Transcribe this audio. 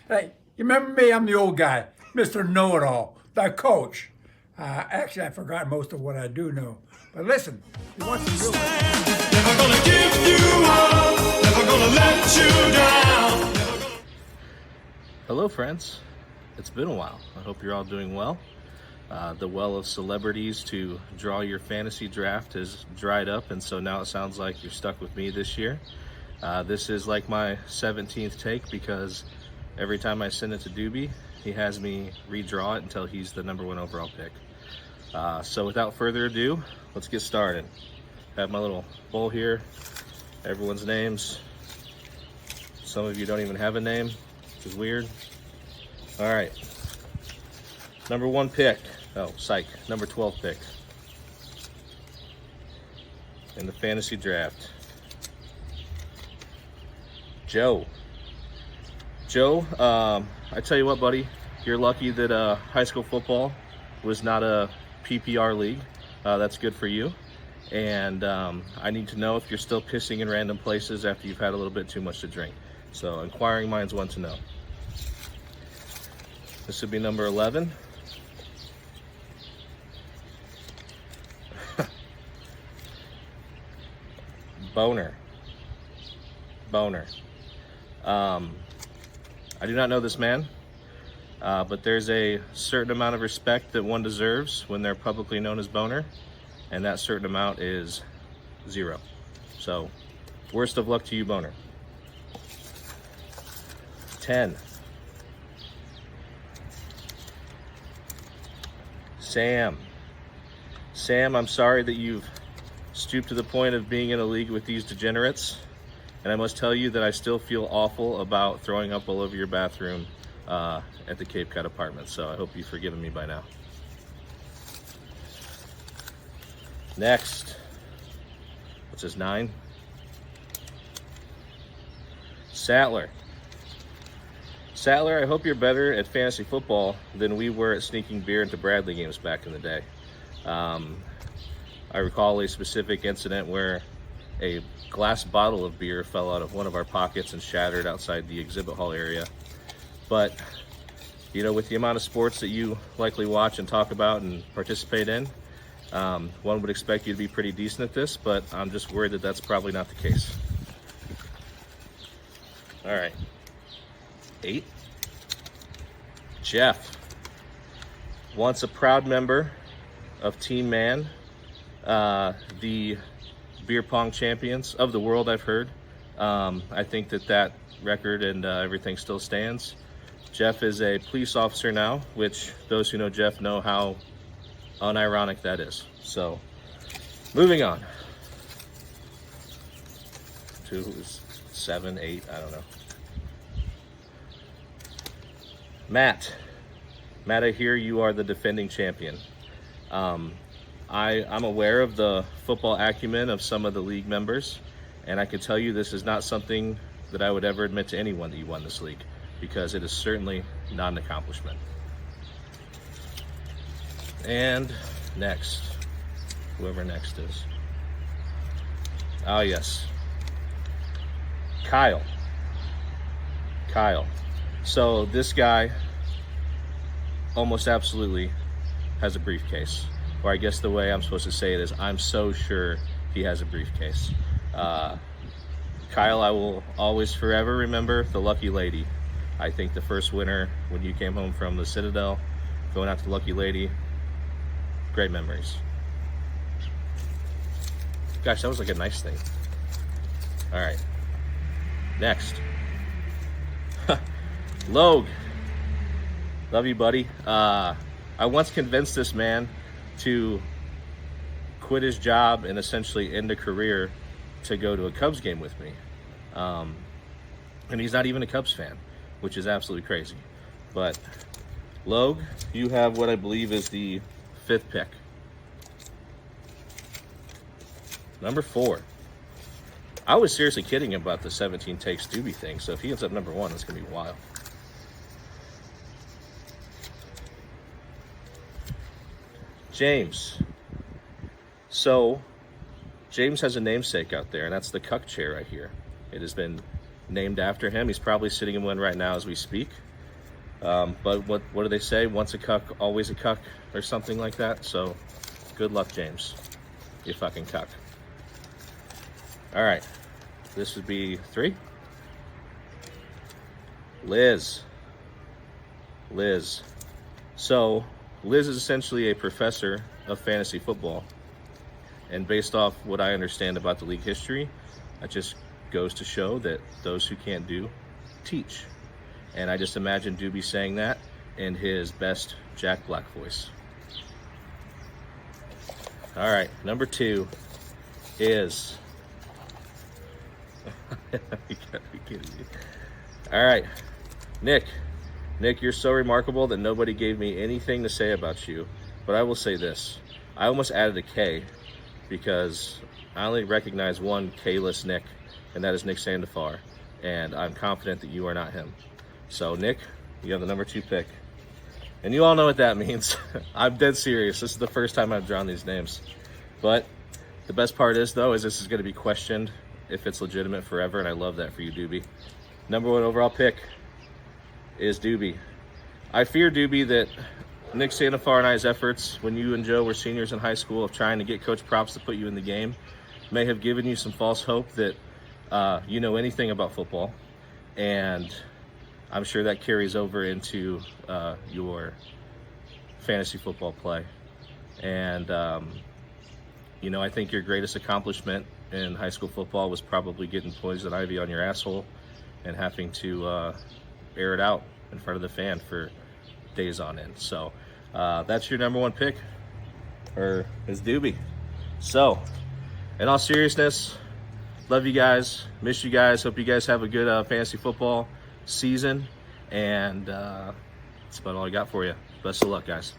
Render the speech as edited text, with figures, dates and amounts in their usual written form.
Hey, you remember me? I'm the old guy, Mr. Know-It-All, the coach. Actually, I forgot most of what I do know. But listen, you want some real... Never gonna give you up, never gonna let you down. Hello, friends. It's been a while. I hope you're all doing well. The well of celebrities to draw your fantasy draft has dried up, and so now it sounds like you're stuck with me this year. This is like my 17th take because every time I send it to Doobie, he has me redraw it until he's the number one overall pick. So without further ado, let's get started. I have my little bowl here, everyone's names. Some of you don't even have a name, which is weird. All right. Number one pick. Oh, psych. Number 12 pick in the fantasy draft. Joe. I tell you what, buddy, you're lucky that high school football was not a PPR league. That's good for you. And I need to know if you're still pissing in random places after you've had a little bit too much to drink. So inquiring minds want to know. This would be number 11. Boner. I do not know this man, but there's a certain amount of respect that one deserves when they're publicly known as Boner, and that certain amount is 0. So, worst of luck to you, Boner. 10. Sam, I'm sorry that you've stooped to the point of being in a league with these degenerates. And I must tell you that I still feel awful about throwing up all over your bathroom at the Cape Cod apartment. So I hope you've forgiven me by now. Next. What's this, 9? Sattler, I hope you're better at fantasy football than we were at sneaking beer into Bradley games back in the day. I recall a specific incident where a glass bottle of beer fell out of one of our pockets and shattered outside the exhibit hall area. But, you know, with the amount of sports that you likely watch and talk about and participate in, one would expect you to be pretty decent at this, but I'm just worried that that's probably not the case. All right. 8. Jeff. Once a proud member of Team Man, the beer pong champions of the world, I've heard. I think that record and everything still stands. Jeff is a police officer now, which those who know Jeff know how unironic that is. So, moving on to 7, 8, I don't know. Matt, I hear you are the defending champion. I'm aware of the football acumen of some of the league members, and I can tell you this is not something that I would ever admit to anyone that you won this league, because it is certainly not an accomplishment. And next, whoever next is. Oh yes, Kyle. So this guy almost absolutely has a briefcase. Or I guess the way I'm supposed to say it is, I'm so sure he has a briefcase. Kyle, I will always forever remember the Lucky Lady. I think the first winter when you came home from the Citadel, going out to Lucky Lady, great memories. Gosh, that was like a nice thing. All right, next. Logue, love you, buddy. I once convinced this man to quit his job and essentially end a career to go to a Cubs game with me. And he's not even a Cubs fan, which is absolutely crazy. But Logue, you have what I believe is the 5th pick. Number 4. I was seriously kidding about the 17 takes Doobie thing, so if he ends up number 1, it's going to be wild. James. So, James has a namesake out there, and that's the Cuck chair right here. It has been named after him. He's probably sitting in one right now as we speak. But what do they say? Once a cuck, always a cuck, or something like that. So good luck, James. You fucking cuck. All right. This would be 3. Liz. So Liz is essentially a professor of fantasy football. And based off what I understand about the league history, it just goes to show that those who can't do, teach. And I just imagine Doobie saying that in his best Jack Black voice. All right, number 2 is... You gotta be kidding me. All right, Nick. Nick, you're so remarkable that nobody gave me anything to say about you. But I will say this. I almost added a K because I only recognize one K-less Nick, and that is Nick Sandefar. And I'm confident that you are not him. So, Nick, you have the number 2 pick. And you all know what that means. I'm dead serious. This is the first time I've drawn these names. But the best part is, though, is this is going to be questioned if it's legitimate forever, and I love that for you, Doobie. Number 1 overall pick is Doobie. I fear, Doobie, that Nick Sandefar and I's efforts when you and Joe were seniors in high school of trying to get Coach Props to put you in the game may have given you some false hope that you know anything about football. And I'm sure that carries over into your fantasy football play. And, you know, I think your greatest accomplishment in high school football was probably getting poison ivy on your asshole and having to air it out in front of the fan for days on end. So that's your number 1 pick, or is Doobie. So, in all seriousness, love you guys, miss you guys, hope you guys have a good fantasy football season, and that's about all I got for you. Best of luck, guys.